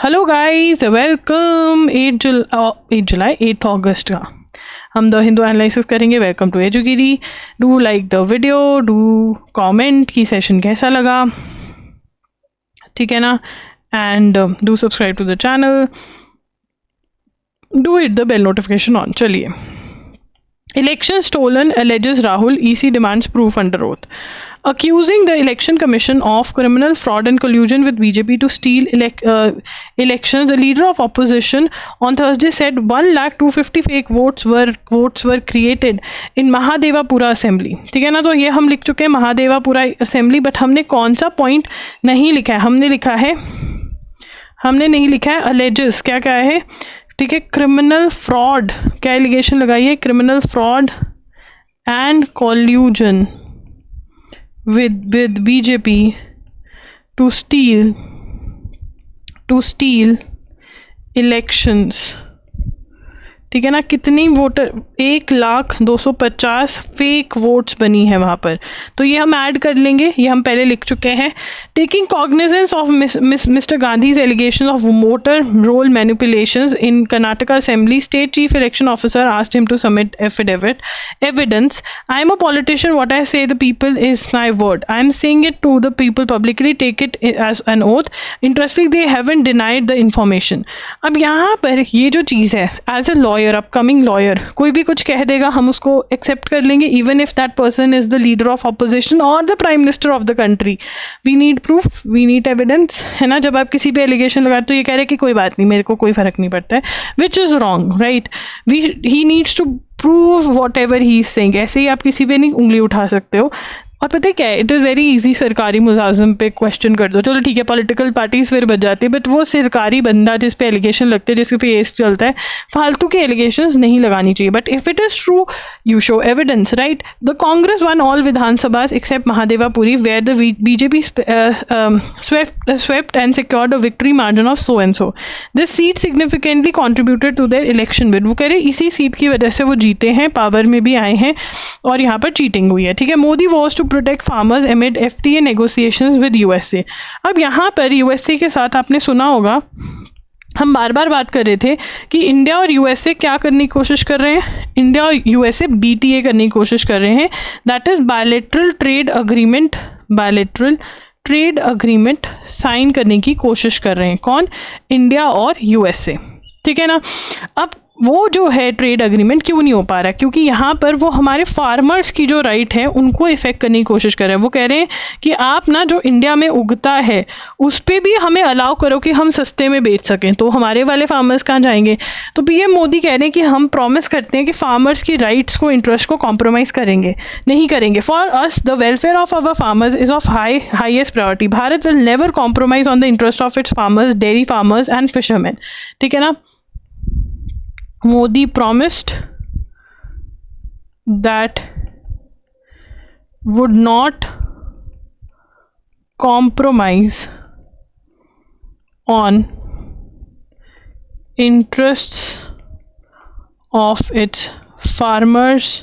Hello guys, welcome 8 जुलाई 8 अगस्त का हम द हिंदू एनालिसिस करेंगे। वेलकम टू एजुगिरी। Do like the video, do comment कि सेशन कैसा लगा, ठीक है ना। And do subscribe to the channel, do it the bell notification on. चलिए, Election stolen alleges Rahul, EC demands proof under oath. Accusing the Election Commission of criminal fraud and collusion with BJP to steal elections, the leader of opposition on Thursday said 1,250 fake votes were created in Mahadevapura Assembly. ठीक है ना, तो ये हम लिख चुके हैं Mahadevapura assembly, but हमने कौन सा पॉइंट नहीं लिखा है। हमने नहीं लिखा है alleges, क्या है, ठीक है। क्रिमिनल फ्रॉड, क्या एलिगेशन लगाइए, criminal fraud and collusion with BJP to steal elections, ठीक है ना। कितनी वोटर, 1,250 फेक वोट्स बनी है वहां पर, तो ये हम ऐड कर लेंगे, ये हम पहले लिख चुके हैं। Taking cognizance of mister Gandhi's allegation of voter roll manipulations in Karnataka assembly, state chief election officer asked him to submit affidavit evidence. I am a politician, what I say the people is my word, I am saying it to the people publicly, take it as an oath. Interesting, they haven't denied the information. अब यहाँ पर ये जो चीज़ है, as a lawyer, upcoming lawyer, कोई भी कुछ कह देगा हम उसको एक्सेप्ट कर लेंगे, even if that person is the leader of opposition और the prime minister of the country. We need proof, we need evidence, है ना। जब आप किसी पे एलिगेशन लगाते तो ये कह रहे कि कोई बात नहीं, मेरे को कोई फर्क नहीं पड़ता है, which is wrong, right. He needs to prove whatever he is saying. ऐसे ही आप किसी पे नहीं उंगली उठा सकते हो। और पता है क्या है, इट इज़ वेरी इजी, सरकारी मुलाजिम पे क्वेश्चन कर दो, चलो ठीक है, पॉलिटिकल पार्टीज फिर बच जाती है, बट वो सरकारी बंदा जिस पे एलिगेशन लगते हैं, जिसके पे केस चलता है, फालतू के एलिगेशंस नहीं लगानी चाहिए। But if it is true, you show evidence, right. The Congress won all विधानसभाs except Mahadevapuri, where the BJP swept and secured a victory margin of so and so. This seat significantly contributed to their election bid. वो कह रहे इसी seat की वजह से वो जीते हैं, पावर में भी आए हैं, और यहाँ पर चीटिंग हुई है, ठीक है। Modi was to protect farmers amid FTA negotiations with USA। अब यहाँ पर USA के साथ आपने सुना होगा, हम बार बार बात कर रहे थे कि इंडिया और USA क्या करने की कोशिश कर रहे हैं, इंडिया और USA BTA करने की कोशिश कर रहे हैं, that is bilateral trade agreement sign करने की कोशिश कर रहे हैं। कौन? इंडिया और USA, ठीक है ना। अब वो जो है ट्रेड अग्रीमेंट क्यों नहीं हो पा रहा है, क्योंकि यहाँ पर वो हमारे फार्मर्स की जो राइट है उनको इफेक्ट करने की कोशिश कर रहे हैं। वो कह रहे हैं कि आप ना जो इंडिया में उगता है उस पर भी हमें अलाउ करो कि हम सस्ते में बेच सकें, तो हमारे वाले फार्मर्स कहाँ जाएंगे। तो PM मोदी कह रहे हैं कि हम प्रॉमिस करते हैं कि फार्मर्स की राइट्स को, इंटरेस्ट को कॉम्प्रोमाइज़ नहीं करेंगे। For us the welfare of our farmers is of highest priority. Bharat will never compromise on the interest of its farmers, dairy farmers and fisherman, ठीक है ना। Modi promised that would not compromise on interests of its farmers,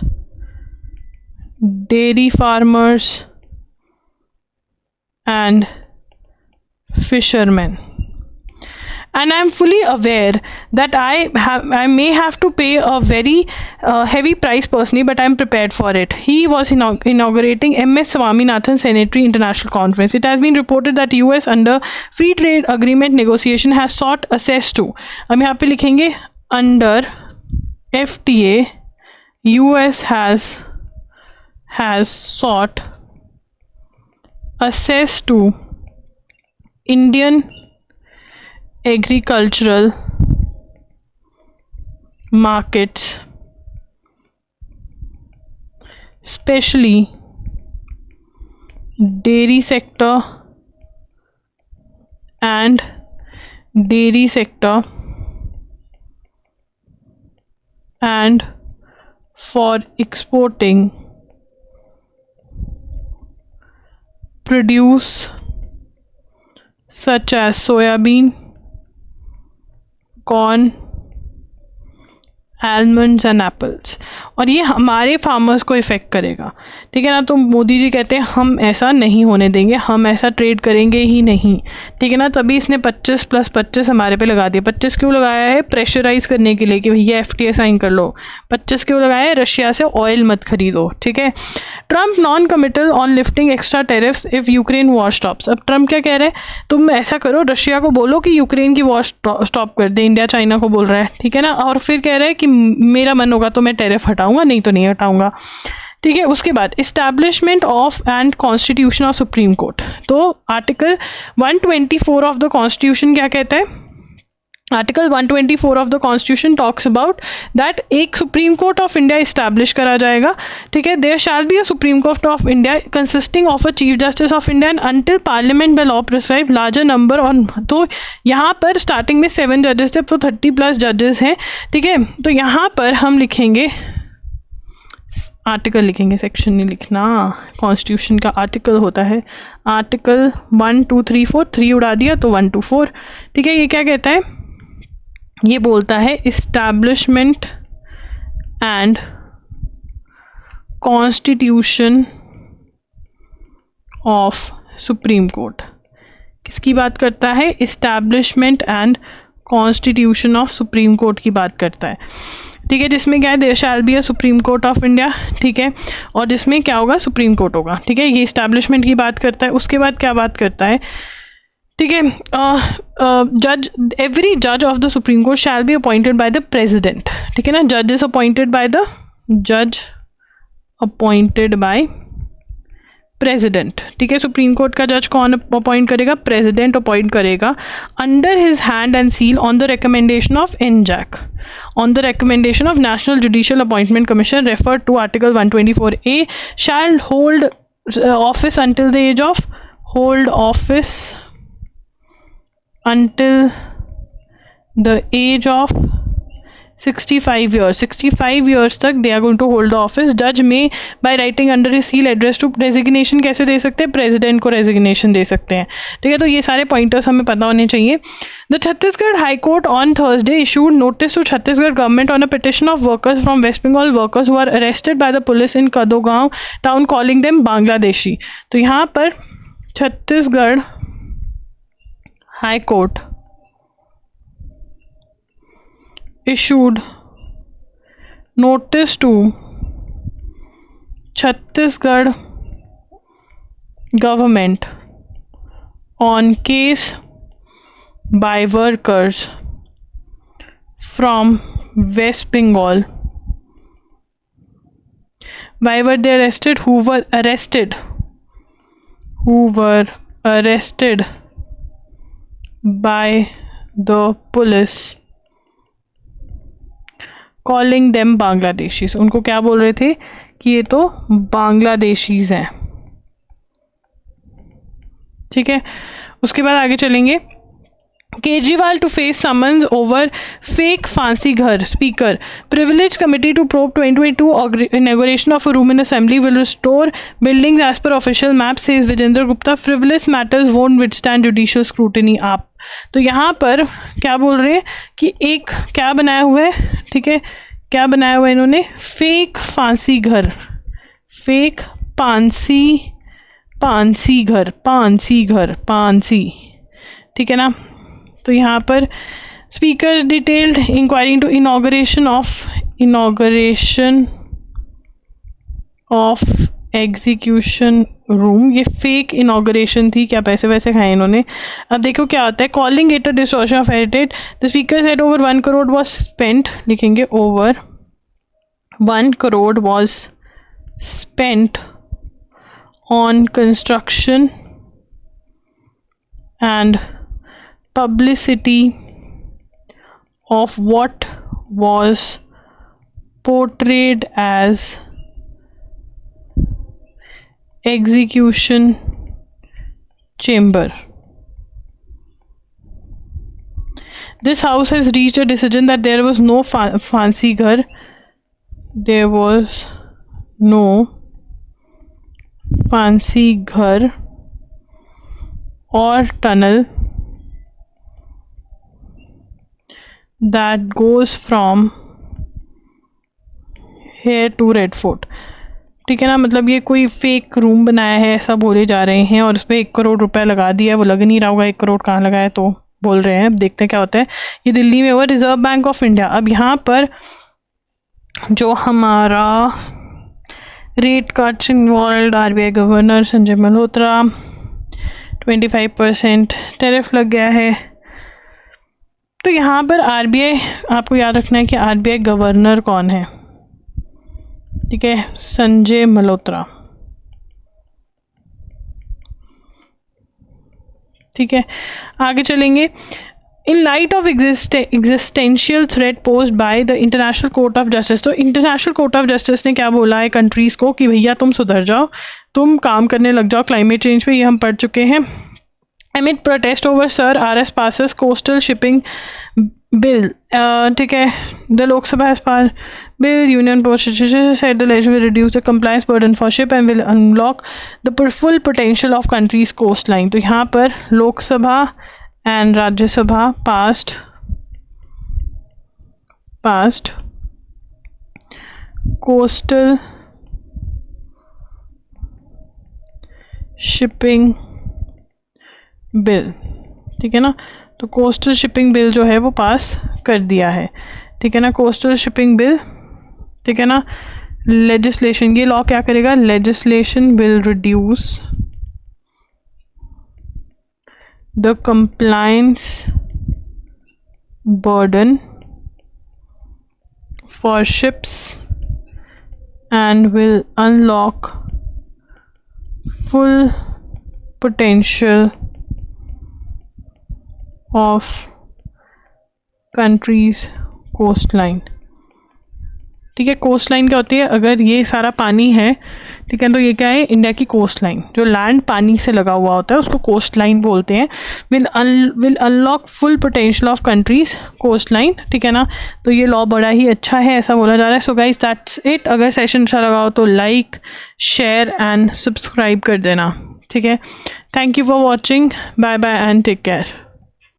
dairy farmers and fishermen. And I'm fully aware that I may have to pay a very heavy price personally, but I'm prepared for it. He was inaugurating MS Swaminathan Sanitary International Conference. It has been reported that US under free trade agreement negotiation has sought access to, हम यहाँ पे लिखेंगे under FTA, US has sought access to Indian agricultural markets, especially dairy sector and for exporting produce such as soybean, corn almonds and apples, और ये हमारे farmers को effect करेगा, ठीक है ना। तो मोदी जी कहते हैं हम ऐसा नहीं होने देंगे, हम ऐसा ट्रेड करेंगे ही नहीं, ठीक है ना। तभी इसने 25 + 25 हमारे पे लगा दिया। 25 क्यों लगाया है? प्रेशराइज करने के लिए कि भैया FTA साइन कर लो। 25 क्यों लगाया है? रशिया से ऑयल मत खरीदो, ठीक है। Trump non committal on lifting extra tariffs if Ukraine war stops. अब ट्रम्प क्या कह रहे हैं? तुम ऐसा करो, रशिया को बोलो कि यूक्रेन की वॉर स्टॉप कर दे, इंडिया चाइना को बोल रहा है, ठीक है ना। और फिर कह रहे हैं कि मेरा मन होगा तो मैं टेरिफ हटाऊंगा, नहीं तो नहीं हटाऊंगा, ठीक है। उसके बाद establishment of and constitution of supreme court. तो आर्टिकल 124 ऑफ द कॉन्स्टिट्यूशन क्या कहता है? Article 124 of the constitution talks about that एक supreme court of India establish करा जाएगा, ठीक है। There shall be a supreme court of India consisting of a chief justice of India and until parliament by law prescribe larger number on. तो यहाँ पर starting में 7 जजेस थे, तो 30+ जजेस हैं, ठीक है। तो यहाँ पर हम लिखेंगे आर्टिकल, लिखेंगे सेक्शन नहीं लिखना, कॉन्स्टिट्यूशन का आर्टिकल होता है। आर्टिकल 1 2 3 4, 3 उड़ा दिया तो 1 2 4, ठीक है। ये क्या कहता है? ये बोलता है establishment and constitution of supreme Court. किसकी बात करता है? Establishment and constitution of supreme Court की बात करता है, ठीक है। जिसमें क्या है? There shall be a supreme court of India, ठीक है। और जिसमें क्या होगा? सुप्रीम कोर्ट होगा, ठीक है। ये इस्टेब्लिशमेंट की बात करता है। उसके बाद क्या बात करता है? ठीक है, जज, एवरी जज of the supreme court shall be appointed by the president, ठीक है ना। जज is appointed by the president, ठीक है। सुप्रीम कोर्ट का जज कौन अपॉइंट करेगा? प्रेसिडेंट अपॉइंट करेगा, under his hand and seal on the recommendation of NJAC, on the recommendation of National Judicial Appointment Commission referred to Article 124A, shall hold office until the age of until the age of 65 years. 65 years तक they are going to hold the office. Judge may by writing under his seal address to resignation कैसे दे सकते हैं? President को resignation दे सकते हैं, ठीक है। तो ये सारे पॉइंटर्स हमें पता होने चाहिए। The Chhattisgarh High Court on Thursday issued notice to Chhattisgarh government on a petition of workers from West Bengal workers who are arrested by the police in Kadogaon town calling them Bangladeshi. तो यहाँ पर Chhattisgarh high court issued notice to Chhattisgarh government on case by workers from West Bengal. Why were they arrested? Who were arrested by the police calling them Bangladeshis. उनको क्या बोल रहे थे? कि ये तो बांग्लादेशीज हैं, ठीक है। उसके बाद आगे चलेंगे। Kejriwal to face summons over fake फांसी घर speaker privilege committee to probe 2022 inauguration of a room in assembly will restore buildings as per official map says Vijender Gupta frivolous matters won't withstand judicial scrutiny. आप तो यहाँ पर क्या बोल रहे हैं कि एक क्या बनाया हुआ है, ठीक है। क्या बनाया हुआ है इन्होंने? फेक फांसी घर, फेक पांसी घर, ठीक है ना। तो यहाँ पर speaker detailed inquiry into inauguration of execution room. ये फेक इनॉग्रेशन थी, क्या पैसे वैसे खाए इन्होंने। अब देखो क्या आता है। Calling it a distortion of heritage, the speaker said over 1 crore was spent, लिखेंगे over 1 crore was spent on construction and publicity of what was portrayed as execution chamber. This house has reached a decision that there was no fancy ghar, there was no fancy ghar or tunnel that goes from here to red fort, ठीक है ना। मतलब ये कोई fake room बनाया है ऐसा बोले जा रहे हैं, और उस पर 1 करोड़ रुपया लगा दिया है। वो लग नहीं रहा होगा 1 करोड़ कहाँ लगा है, तो बोल रहे हैं, अब देखते हैं क्या होता है। ये दिल्ली में हुआ, रिजर्व बैंक ऑफ इंडिया। अब यहाँ पर जो हमारा rate cuts involve, RBI governor Sanjay Malhotra, 25% tariff लग गया है। तो यहाँ पर आरबीआई, आपको याद रखना है कि आरबीआई गवर्नर कौन है, ठीक है, संजय मल्होत्रा, ठीक है। आगे चलेंगे। In light of existential threat posed by the international court of justice, तो इंटरनेशनल कोर्ट ऑफ जस्टिस ने क्या बोला है कंट्रीज को कि भैया तुम सुधर जाओ, तुम काम करने लग जाओ क्लाइमेट चेंज पे, ये हम पढ़ चुके हैं। Amid protest over Sir R.S. passes coastal shipping bill, ठीक है, the Lok Sabha has passed bill. Union Post said the legislation will reduce the compliance burden for ship and will unlock the full potential of country's coastline. तो यहाँ पर लोक सभा and राज्य सभा passed coastal shipping bill, ठीक है ना। तो कोस्टल शिपिंग बिल जो है वो पास कर दिया है, ठीक है ना, कोस्टल शिपिंग बिल, ठीक है ना। लेजिस्लेशन, ये लॉ क्या करेगा, legislation will reduce the compliance burden for ships and will unlock full potential of country's coast line, ठीक है। कोस्ट लाइन क्या होती है, अगर ये सारा पानी है, ठीक है, तो ये क्या है, इंडिया की कोस्ट लाइन, जो लैंड पानी से लगा हुआ होता है उसको कोस्ट लाइन बोलते हैं। Will unlock full potential of country's coast line, ठीक है ना। तो ये लॉ बड़ा ही अच्छा है ऐसा बोला जा रहा है। So guys that's it. अगर सेशन अच्छा लगा हो तो लाइक, शेयर एंड सब्सक्राइब कर देना, ठीक है। Thank you for watching, bye bye and take care.